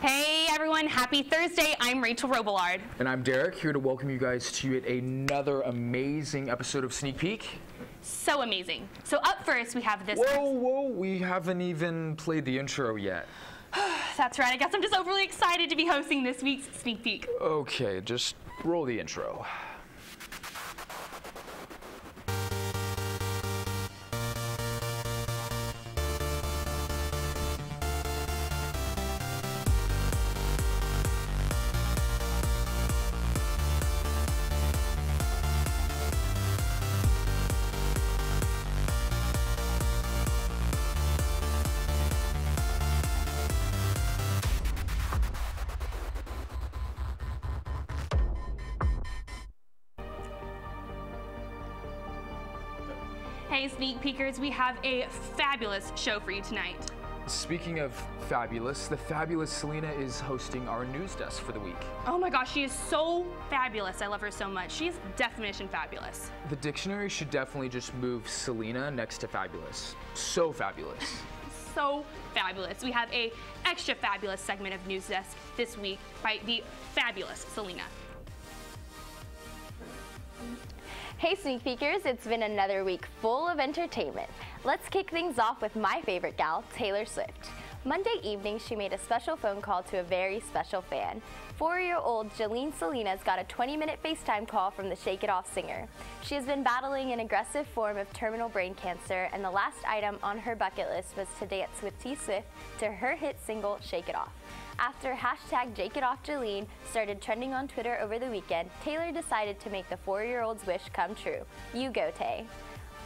Hey everyone, happy Thursday. I'm Rachel Robillard. And I'm Derek, here to welcome you guys to yet another amazing episode of Sneak Peek. So amazing. So up first we have this. Whoa, we haven't even played the intro yet. That's right, I guess I'm just overly excited to be hosting this week's Sneak Peek. Okay, just roll the intro. Hey Sneak Peekers, we have a fabulous show for you tonight. Speaking of fabulous, the fabulous Selena is hosting our news desk for the week. Oh my gosh, she is so fabulous. I love her so much. She's definition fabulous. The dictionary should definitely just move Selena next to fabulous. So fabulous. So fabulous. We have a extra fabulous segment of News Desk this week by the fabulous Selena. Hey Sneak Peekers, it's been another week full of entertainment. Let's kick things off with my favorite gal, Taylor Swift. Monday evening, she made a special phone call to a very special fan. 4-year-old Jolene Salinas got a 20-minute FaceTime call from the Shake It Off singer. She has been battling an aggressive form of terminal brain cancer, and the last item on her bucket list was to dance with T Swift to her hit single, Shake It Off. After hashtag #JakeItOffJolene started trending on Twitter over the weekend, Taylor decided to make the 4-year-old's wish come true. You go, Tay.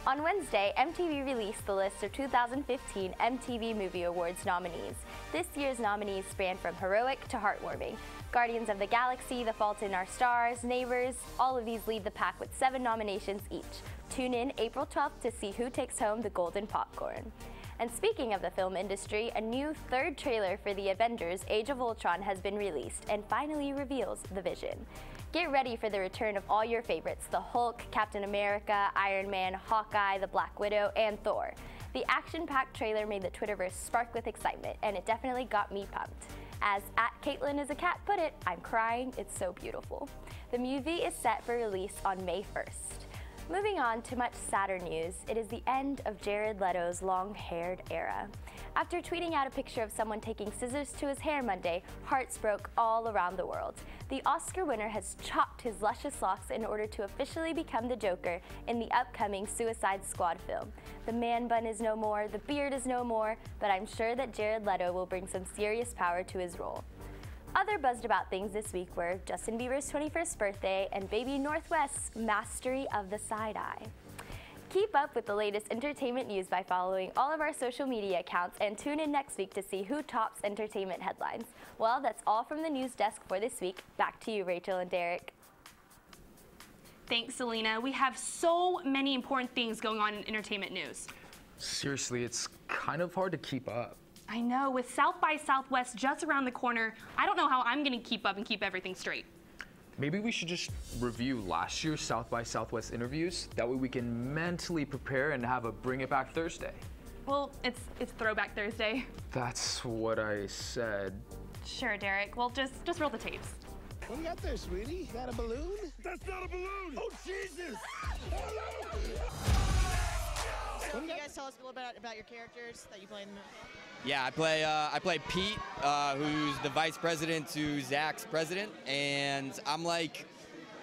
On Wednesday, MTV released the list of 2015 MTV Movie Awards nominees. This year's nominees span from heroic to heartwarming. Guardians of the Galaxy, The Fault in Our Stars, Neighbors, all of these lead the pack with 7 nominations each. Tune in April 12th to see who takes home the golden popcorn. And speaking of the film industry, a new 3rd trailer for the Avengers Age of Ultron has been released and finally reveals the Vision. Get ready for the return of all your favorites, the Hulk, Captain America, Iron Man, Hawkeye, the Black Widow, and Thor. The action-packed trailer made the Twitterverse spark with excitement, and it definitely got me pumped. As @CaitlynIsACat put it, I'm crying, it's so beautiful. The movie is set for release on May 1st. Moving on to much sadder news, it is the end of Jared Leto's long-haired era. After tweeting out a picture of someone taking scissors to his hair Monday, hearts broke all around the world. The Oscar winner has chopped his luscious locks in order to officially become the Joker in the upcoming Suicide Squad film. The man bun is no more, the beard is no more, but I'm sure that Jared Leto will bring some serious power to his role. Other buzzed about things this week were Justin Bieber's 21st birthday and Baby Northwest's mastery of the side-eye. Keep up with the latest entertainment news by following all of our social media accounts and tune in next week to see who tops entertainment headlines. Well, that's all from the news desk for this week. Back to you, Rachel and Derek. Thanks, Selena. We have so many important things going on in entertainment news. Seriously, it's kind of hard to keep up. I know, with South by Southwest just around the corner, I don't know how I'm going to keep up and keep everything straight. Maybe we should just review last year's South by Southwest interviews. That way we can mentally prepare and have a Bring It Back Thursday. Well, it's Throwback Thursday. That's what I said. Sure, Derek. Well, just roll the tapes. What do you got there, sweetie? You got a balloon? That's not a balloon! Oh, Jesus! So can you guys tell us a little bit about your characters that you play in the movie? Yeah, I play Pete, who's the vice president to Zach's president, and I'm like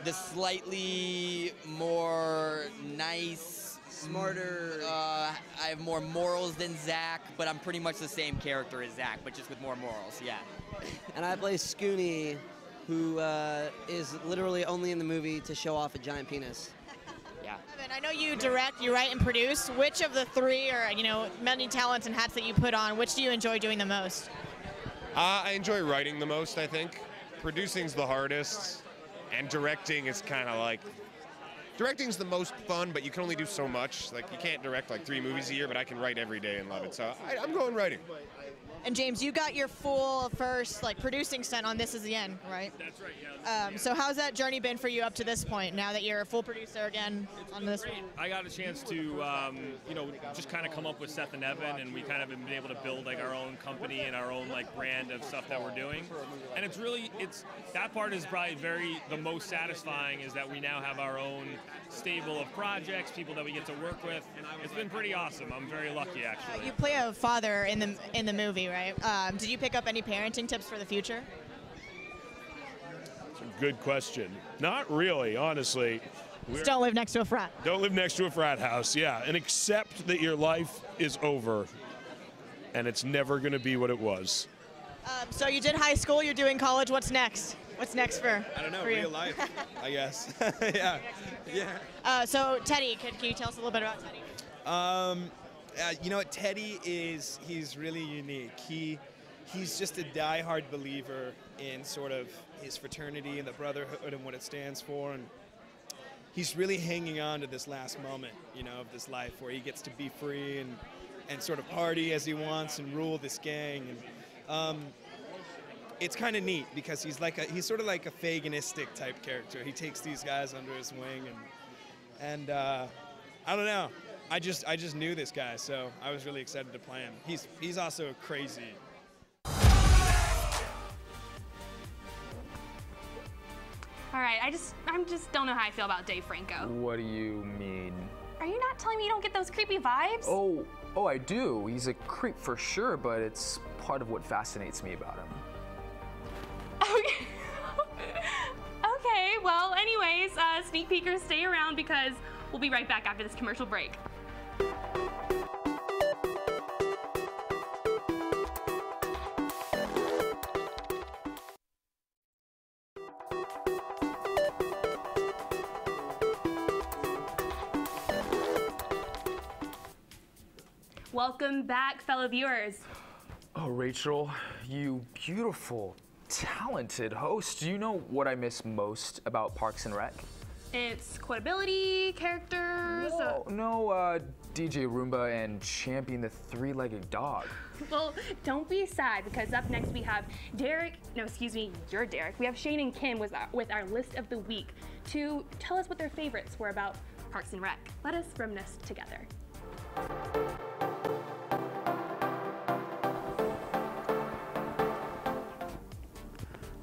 the slightly more nice, smarter. I have more morals than Zach, but I'm pretty much the same character as Zach, but just with more morals. Yeah. And I play Scooney, who is literally only in the movie to show off a giant penis. Yeah. Evan, I know you direct, you write, and produce. Which of the 3, or many talents and hats that you put on, which do you enjoy doing the most? I enjoy writing the most, I think. Producing's the hardest, and directing is kind of like directing's the most fun, but you can only do so much. Like, you can't direct like 3 movies a year, but I can write every day and love it. So I'm going writing. And James, you got your full first producing stint on This Is the End, right? That's right, yeah. So how's that journey been for you up to this point, now that you're a full producer again on this one? I got a chance to, just kind of come up with Seth and Evan, and we kind of been able to build our own company and our own brand of stuff that we're doing. And that part is probably the most satisfying, is that we now have our own stable of projects, people that we get to work with. It's been pretty awesome. I'm very lucky, actually. You play a father in the movie, right? Did you pick up any parenting tips for the future? It's a good question. Not really, honestly. Just don't live next to a frat. Don't live next to a frat house, yeah. And accept that your life is over and it's never going to be what it was. So you did high school, you're doing college. What's next? What's next for I don't know, for you? real life, I guess. Yeah. So Teddy, can you tell us a little bit about Teddy? You know what, Teddy he's really unique. He's just a diehard believer in sort of his fraternity and the brotherhood and what it stands for, and he's really hanging on to this last moment, of this life where he gets to be free and sort of party as he wants and rule this gang. And it's kind of neat because he's sort of like a Faganistic type character. He takes these guys under his wing, and I don't know. I just knew this guy, so I was really excited to play him. He's also crazy. All right, I just don't know how I feel about Dave Franco. What do you mean? Are you not telling me you don't get those creepy vibes? Oh, I do. He's a creep for sure, but it's part of what fascinates me about him. Okay. Okay, well, anyways, sneak peekers, stay around because we'll be right back after this commercial break. Welcome back, fellow viewers. Oh, Rachel, you beautiful, talented host. Do you know what I miss most about Parks and Rec? It's quotability, characters. No, DJ Roomba and Champion the three-legged dog. Well, don't be sad because up next we have you're Derek. We have Shane and Kim with our list of the week to tell us what their favorites were about Parks and Rec. Let us reminisce together.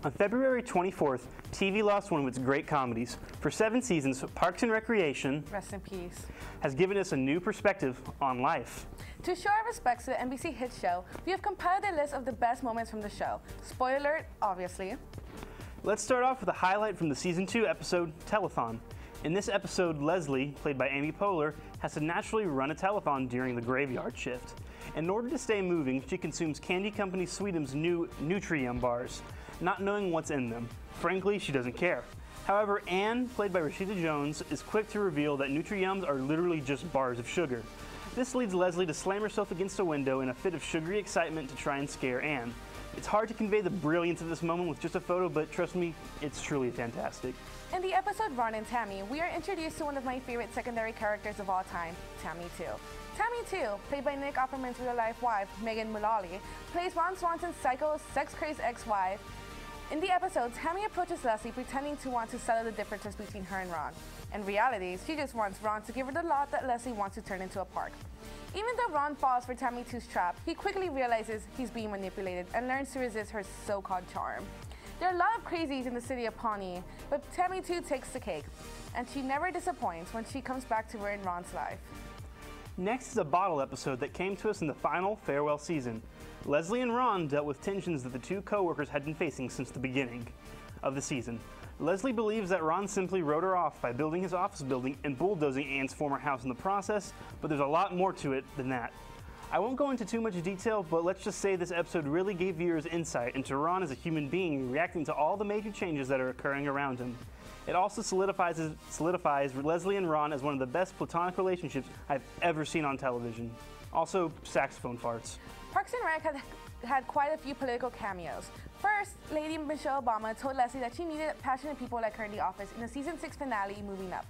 On February 24th, TV lost one of its great comedies. For 7 seasons, Parks and Recreation, rest in peace, has given us a new perspective on life. To show our respects to the NBC hit show, we have compiled a list of the best moments from the show. Spoiler alert, obviously. Let's start off with a highlight from the Season 2 episode, Telethon. In this episode, Leslie, played by Amy Poehler, has to naturally run a telethon during the graveyard shift. In order to stay moving, she consumes Candy Company Sweetum's new Nutri-Yum bars, not knowing what's in them. Frankly, she doesn't care. However, Anne, played by Rashida Jones, is quick to reveal that Nutri-Yums are literally just bars of sugar. This leads Leslie to slam herself against a window in a fit of sugary excitement to try and scare Anne. It's hard to convey the brilliance of this moment with just a photo, but trust me, it's truly fantastic. In the episode Ron and Tammy, we are introduced to one of my favorite secondary characters of all time, Tammy 2. Tammy 2, played by Nick Offerman's real-life wife, Megan Mullally, plays Ron Swanson's psycho, sex-crazed ex-wife. In the episode, Tammy approaches Leslie pretending to want to settle the differences between her and Ron. In reality, she just wants Ron to give her the lot that Leslie wants to turn into a park. Even though Ron falls for Tammy 2's trap, he quickly realizes he's being manipulated and learns to resist her so-called charm. There are a lot of crazies in the city of Pawnee, but Tammy 2 takes the cake, and she never disappoints when she comes back to ruin Ron's life. Next is a bottle episode that came to us in the final farewell season. Leslie and Ron dealt with tensions that the two co-workers had been facing since the beginning of the season. Leslie believes that Ron simply wrote her off by building his office building and bulldozing Anne's former house in the process, but there's a lot more to it than that. I won't go into too much detail, but let's just say this episode really gave viewers insight into Ron as a human being reacting to all the major changes that are occurring around him. It also solidifies Leslie and Ron as one of the best platonic relationships I've ever seen on television. Also, saxophone farts. Parks and Rec had quite a few political cameos. First, Lady Michelle Obama told Leslie that she needed passionate people like her in the office in the season 6 finale, Moving Up.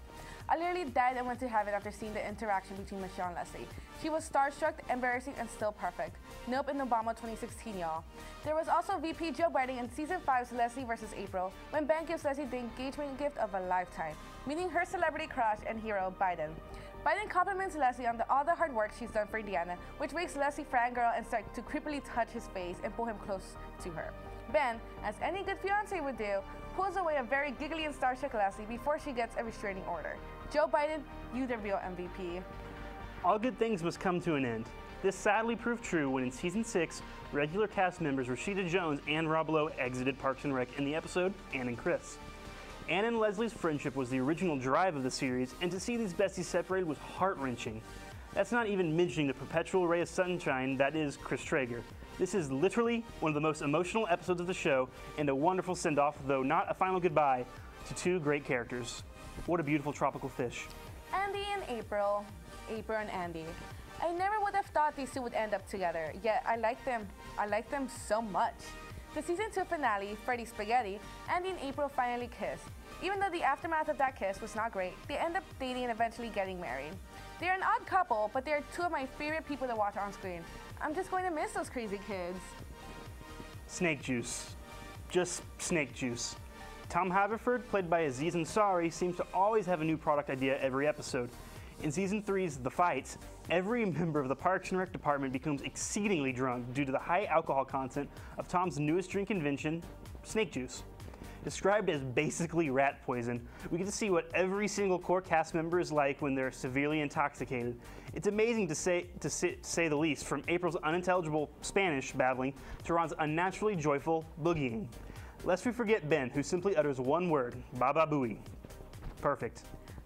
I literally died and went to heaven after seeing the interaction between Michelle and Leslie. She was starstruck, embarrassing, and still perfect. Nope in Obama 2016, y'all. There was also VP Joe Biden in Season 5's Leslie vs. April, when Ben gives Leslie the engagement gift of a lifetime, meeting her celebrity crush and hero, Biden. Biden compliments Leslie on all the hard work she's done for Indiana, which makes Leslie fangirl and start to creepily touch his face and pull him close to her. Ben, as any good fiance would do, pulls away a very giggly and starstruck Leslie before she gets a restraining order. Joe Biden, you the real MVP. All good things must come to an end. This sadly proved true when in Season 6, regular cast members Rashida Jones and Rob Lowe exited Parks and Rec in the episode Ann and Chris. Ann and Leslie's friendship was the original drive of the series, and to see these besties separated was heart-wrenching. That's not even mentioning the perpetual ray of sunshine that is Chris Traeger. This is literally one of the most emotional episodes of the show, and a wonderful send-off, though not a final goodbye, to two great characters. What a beautiful tropical fish. Andy and April. April and Andy. I never would have thought these two would end up together, yet I like them. I like them so much. The Season 2 finale, Freddy Spaghetti, Andy and April finally kissed. Even though the aftermath of that kiss was not great, they end up dating and eventually getting married. They're an odd couple, but they're two of my favorite people to watch on screen. I'm just going to miss those crazy kids. Snake juice. Just snake juice. Tom Haverford, played by Aziz Ansari, seems to always have a new product idea every episode. In Season 3's The Fights, every member of the Parks and Rec department becomes exceedingly drunk due to the high alcohol content of Tom's newest drink invention, snake juice. Described as basically rat poison, we get to see what every single core cast member is like when they're severely intoxicated. It's amazing to say the least, from April's unintelligible Spanish babbling to Ron's unnaturally joyful boogieing. Lest we forget Ben, who simply utters one word, baba booey. Perfect.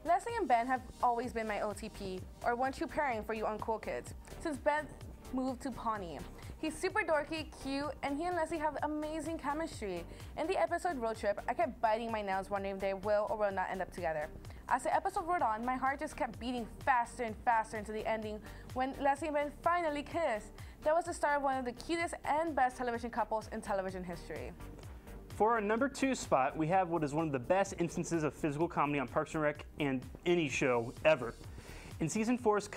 Leslie and Ben have always been my OTP, or one true pairing for you uncool kids, since Ben moved to Pawnee. He's super dorky, cute, and he and Leslie have amazing chemistry. In the episode Road Trip, I kept biting my nails wondering if they will or will not end up together. As the episode rode on, my heart just kept beating faster and faster into the ending when Leslie and Ben finally kissed. That was the start of one of the cutest and best television couples in television history. For our number 2 spot, we have what is one of the best instances of physical comedy on Parks and Rec and any show ever. In Season 4's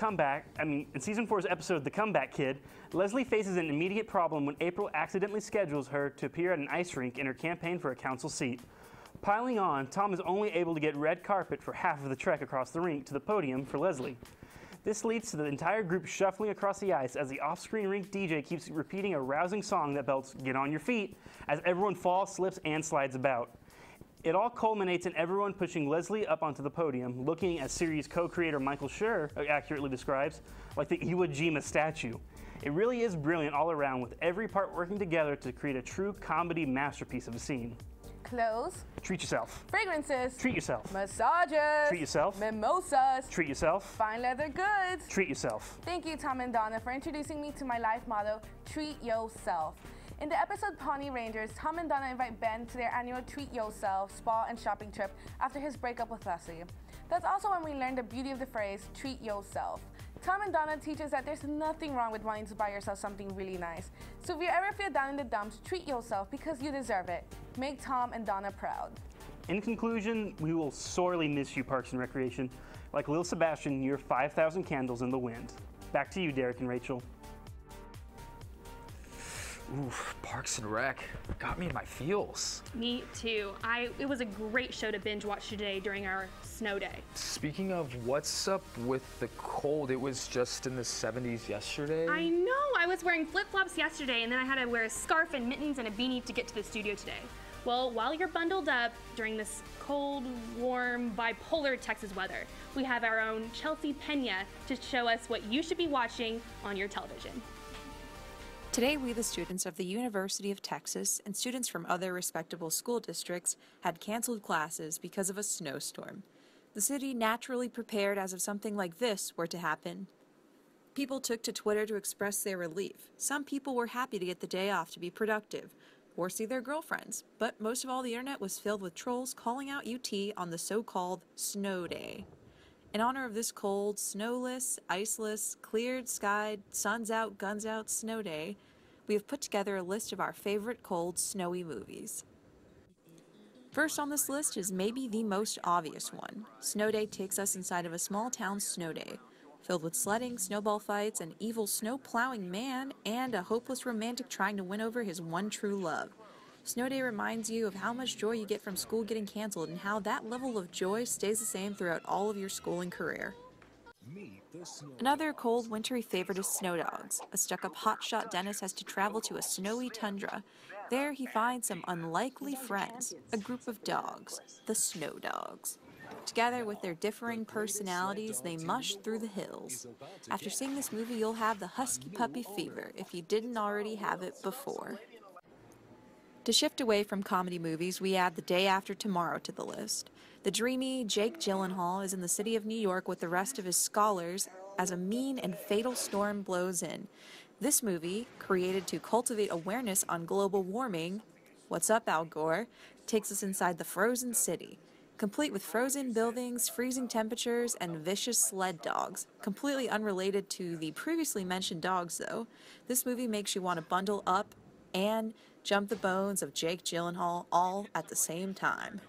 episode, The Comeback Kid, Leslie faces an immediate problem when April accidentally schedules her to appear at an ice rink in her campaign for a council seat. Piling on, Tom is only able to get red carpet for half of the trek across the rink to the podium for Leslie. This leads to the entire group shuffling across the ice as the off-screen rink DJ keeps repeating a rousing song that belts "Get on your feet" as everyone falls, slips, and slides about. It all culminates in everyone pushing Leslie up onto the podium, looking, as series co-creator Michael Schur accurately describes, like the Iwo Jima statue. It really is brilliant all around, with every part working together to create a true comedy masterpiece of a scene. Clothes. Treat yourself. Fragrances. Treat yourself. Massages. Treat yourself. Mimosas. Treat yourself. Fine leather goods. Treat yourself. Thank you, Tom and Donna, for introducing me to my life motto, treat yourself. In the episode Pawnee Rangers, Tom and Donna invite Ben to their annual Treat Yourself spa and shopping trip after his breakup with Leslie. That's also when we learn the beauty of the phrase, treat yourself. Tom and Donna teach us that there's nothing wrong with wanting to buy yourself something really nice. So if you ever feel down in the dumps, treat yourself because you deserve it. Make Tom and Donna proud. In conclusion, we will sorely miss you, Parks and Recreation. Like Lil Sebastian, you're 5,000 candles in the wind. Back to you, Derek and Rachel. Oof, Parks and Rec got me in my feels. Me too. It was a great show to binge watch today during our snow day. Speaking of what's up with the cold, it was just in the 70s yesterday. I know. I was wearing flip-flops yesterday, and then I had to wear a scarf and mittens and a beanie to get to the studio today. Well, while you're bundled up during this cold, warm, bipolar Texas weather, we have our own Chelsea Pena to show us what you should be watching on your television. Today, we, the students of the University of Texas and students from other respectable school districts, had canceled classes because of a snowstorm. The city naturally prepared as if something like this were to happen. People took to Twitter to express their relief. Some people were happy to get the day off to be productive or see their girlfriends, but most of all, the internet was filled with trolls calling out UT on the so-called snow day. In honor of this cold, snowless, iceless, cleared skied, suns out, guns out snow day, we have put together a list of our favorite cold, snowy movies. First on this list is maybe the most obvious one. Snow Day takes us inside of a small town snow day, filled with sledding, snowball fights, an evil snow-plowing man, and a hopeless romantic trying to win over his one true love. Snow Day reminds you of how much joy you get from school getting canceled and how that level of joy stays the same throughout all of your schooling career. Another cold, wintry favorite is Snow Dogs. A stuck-up hotshot Dennis has to travel to a snowy tundra. There he finds some unlikely friends, a group of dogs, the Snow Dogs. Together with their differing personalities, they mush through the hills. After seeing this movie, you'll have the husky puppy fever if you didn't already have it before. To shift away from comedy movies, we add The Day After Tomorrow to the list. The dreamy Jake Gyllenhaal is in the city of New York with the rest of his scholars as a mean and fatal storm blows in. This movie, created to cultivate awareness on global warming, what's up, Al Gore, takes us inside the frozen city, complete with frozen buildings, freezing temperatures, and vicious sled dogs. Completely unrelated to the previously mentioned dogs, though. This movie makes you want to bundle up and jump the bones of Jake Gyllenhaal all at the same time.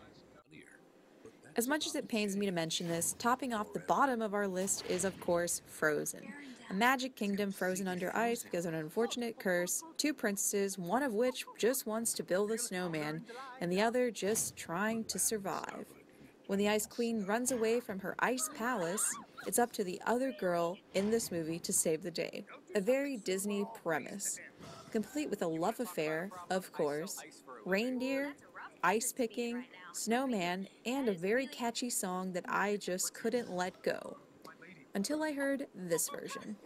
As much as it pains me to mention this, topping off the bottom of our list is, of course, Frozen. A magic kingdom frozen under ice because of an unfortunate curse, two princesses, one of which just wants to build a snowman, and the other just trying to survive. When the Ice Queen runs away from her ice palace, it's up to the other girl in this movie to save the day. A very Disney premise, complete with a love affair, of course, reindeer, ice picking, snowman, and a very catchy song that I just couldn't let go. Until I heard this version.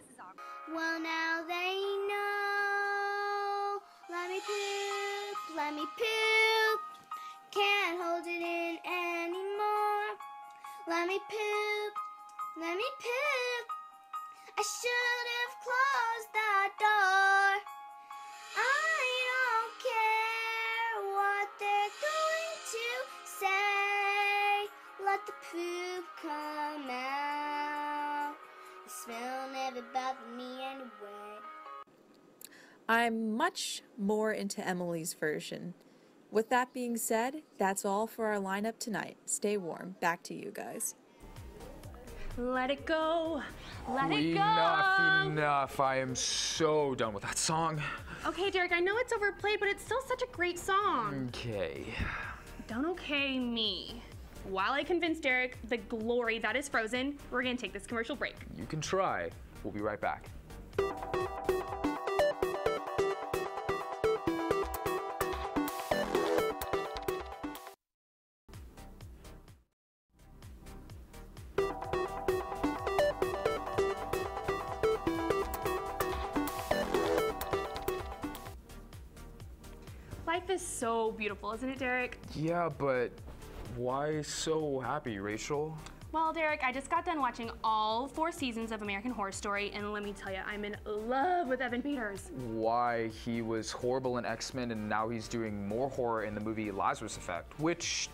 Well, now they know. Let me poop, let me poop. Can't hold it in anymore. Let me poop, let me poop. I should have closed that door. I don't care what they're going to say. Let the poop come out. The smell never bothered me anyway. I'm much more into Emily's version. With that being said, that's all for our lineup tonight. Stay warm. Back to you guys. Let it go. Let it go. Enough. I am so done with that song. Okay, Derek, I know it's overplayed, but it's still such a great song. Okay. Don't okay me. While I convince Derek the glory that is Frozen, we're gonna take this commercial break. You can try. We'll be right back. Life is so beautiful, isn't it, Derek? Yeah, but why so happy, Rachel? Well, Derek, I just got done watching all 4 seasons of American Horror Story, and let me tell you, I'm in love with Evan Peters. Why, he was horrible in X-Men, and now he's doing more horror in the movie Lazarus Effect, which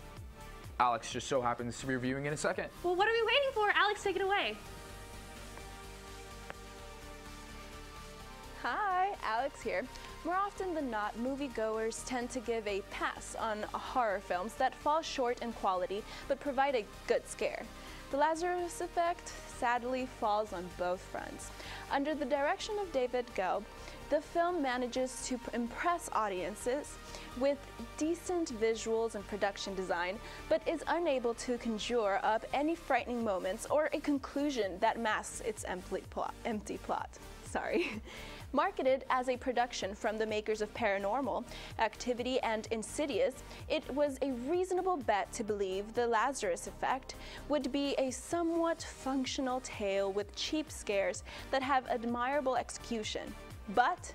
Alex just so happens to be reviewing in a second. Well, what are we waiting for? Alex, take it away. Hi, Alex here. More often than not, moviegoers tend to give a pass on horror films that fall short in quality but provide a good scare. The Lazarus Effect sadly falls on both fronts. Under the direction of David Gelb, the film manages to impress audiences with decent visuals and production design, but is unable to conjure up any frightening moments or a conclusion that masks its empty plot. Marketed as a production from the makers of Paranormal Activity and Insidious, it was a reasonable bet to believe The Lazarus Effect would be a somewhat functional tale with cheap scares that have admirable execution. But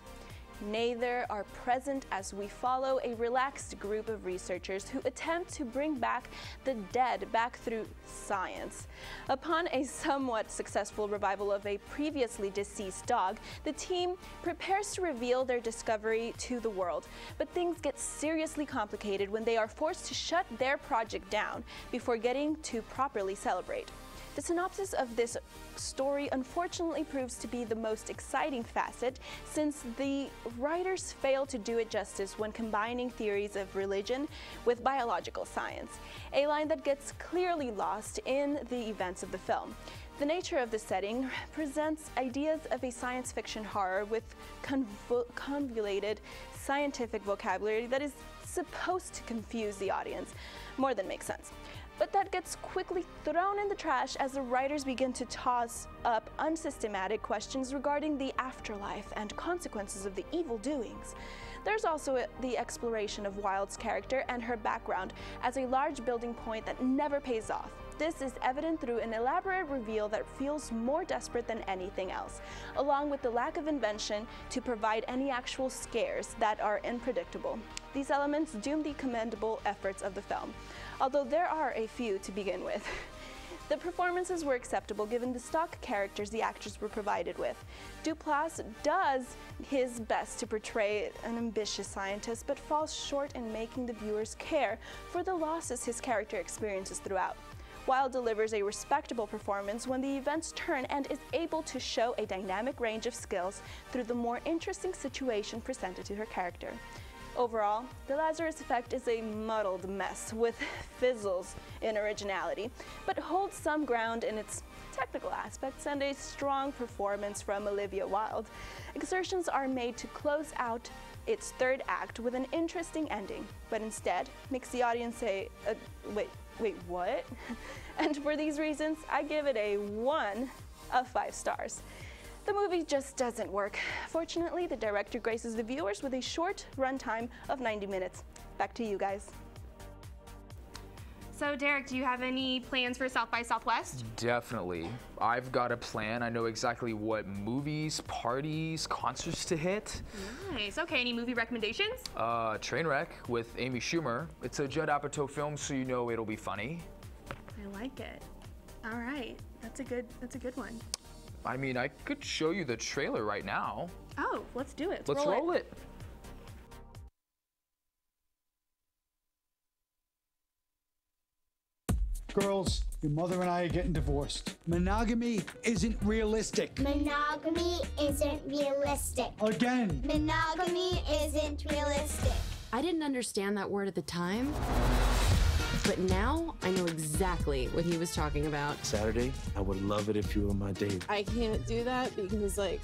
neither are present as we follow a relaxed group of researchers who attempt to bring back the dead back through science. Upon a somewhat successful revival of a previously deceased dog, the team prepares to reveal their discovery to the world. But things get seriously complicated when they are forced to shut their project down before getting to properly celebrate. The synopsis of this story unfortunately proves to be the most exciting facet, since the writers fail to do it justice when combining theories of religion with biological science, a line that gets clearly lost in the events of the film. The nature of the setting presents ideas of a science fiction horror with convoluted scientific vocabulary that is supposed to confuse the audience more than makes sense. But that gets quickly thrown in the trash as the writers begin to toss up unsystematic questions regarding the afterlife and consequences of the evil doings. There's also the exploration of Wilde's character and her background as a large building point that never pays off. This is evident through an elaborate reveal that feels more desperate than anything else, along with the lack of invention to provide any actual scares that are unpredictable. These elements doom the commendable efforts of the film, although there are a few to begin with. The performances were acceptable given the stock characters the actors were provided with. Duplass does his best to portray an ambitious scientist, but falls short in making the viewers care for the losses his character experiences throughout. Wilde delivers a respectable performance when the events turn and is able to show a dynamic range of skills through the more interesting situation presented to her character. Overall, The Lazarus Effect is a muddled mess with fizzles in originality, but holds some ground in its technical aspects and a strong performance from Olivia Wilde. Exertions are made to close out its third act with an interesting ending, but instead makes the audience say, wait, what? And for these reasons, I give it a 1 of 5 stars. The movie just doesn't work. Fortunately, the director graces the viewers with a short runtime of 90 minutes. Back to you guys. So Derek, do you have any plans for South by Southwest? Definitely. I've got a plan. I know exactly what movies, parties, concerts to hit. Nice. Okay, any movie recommendations? Trainwreck with Amy Schumer. It's a Judd Apatow film, so you know it'll be funny. I like it. All right, that's a good one. I mean, I could show you the trailer right now. Oh, let's do it. Let's roll it. Girls, your mother and I are getting divorced. Monogamy isn't realistic. Monogamy isn't realistic. Again. Monogamy isn't realistic. I didn't understand that word at the time, but now I know exactly what he was talking about. Saturday, I would love it if you were my date. I can't do that because, like,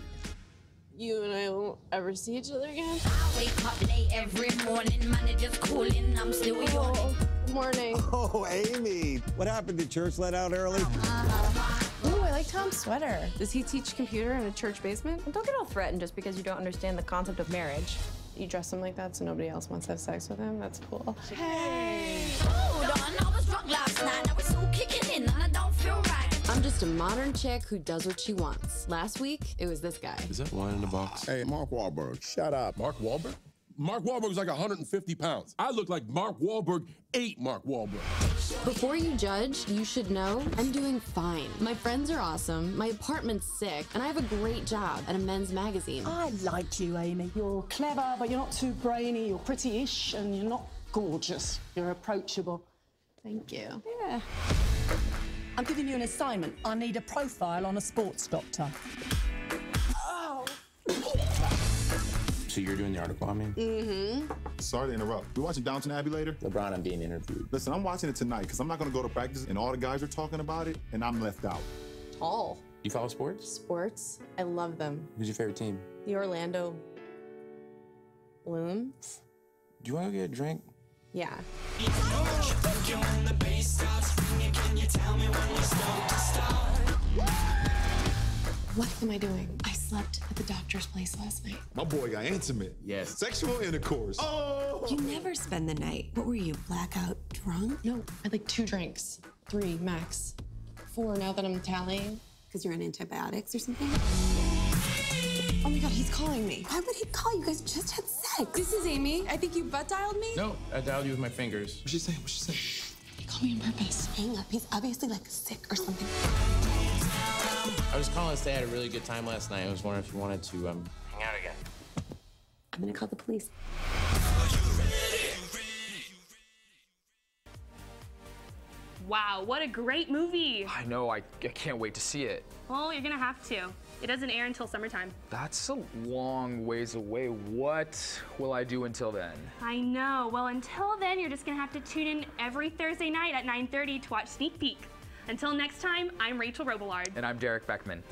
you and I won't ever see each other again. I wake up late every morning, manager's calling, I'm still yawning. Morning. Oh, Amy. What happened? Did church let out early? Ooh, I like Tom's sweater. Does he teach computer in a church basement? And don't get all threatened just because you don't understand the concept of marriage. You dress him like that so nobody else wants to have sex with him? That's cool. Hey! Hold on, I was drunk last night, now it's all kicking in and I don't feel right. I'm just a modern chick who does what she wants. Last week, it was this guy. Is that wine in the box? Hey, Mark Wahlberg, shut up. Mark Wahlberg? Mark Wahlberg's like 150 pounds. I look like Mark Wahlberg ate Mark Wahlberg. Before you judge, you should know I'm doing fine. My friends are awesome, my apartment's sick, and I have a great job at a men's magazine. I like you, Amy. You're clever, but you're not too brainy. You're pretty-ish, and you're not gorgeous. You're approachable. Thank you. Yeah. I'm giving you an assignment. I need a profile on a sports doctor. Oh. So you're doing the article on me? Mm-hmm. Sorry to interrupt. We watching Downton Abbey later? LeBron, I'm being interviewed. Listen, I'm watching it tonight because I'm not going to go to practice and all the guys are talking about it and I'm left out. Tall. You follow sports? Sports? I love them. Who's your favorite team? The Orlando Blooms. Do you want to get a drink? Yeah. What am I doing? I slept at the doctor's place last night. My boy got intimate. Yes. Sexual intercourse. Oh! You never spend the night. What were you, blackout drunk? No, I had like 2 drinks. 3 max. 4 now that I'm tallying. Because you're on antibiotics or something? Oh my God, he's calling me. Why would he call? You guys just had sex. This is Amy. I think you butt dialed me. No, I dialed you with my fingers. What'd she say? What'd she say? He called me on purpose. Hang up. He's obviously like sick or something. I was calling to say I had a really good time last night. I was wondering if you wanted to hang out again. I'm gonna call the police. Wow, what a great movie. I know, I can't wait to see it. Well, you're gonna have to. It doesn't air until summertime. That's a long ways away. What will I do until then? I know. Well, until then, you're just gonna have to tune in every Thursday night at 9:30 to watch Sneak Peek. Until next time, I'm Rachel Robillard. And I'm Derek Beckman.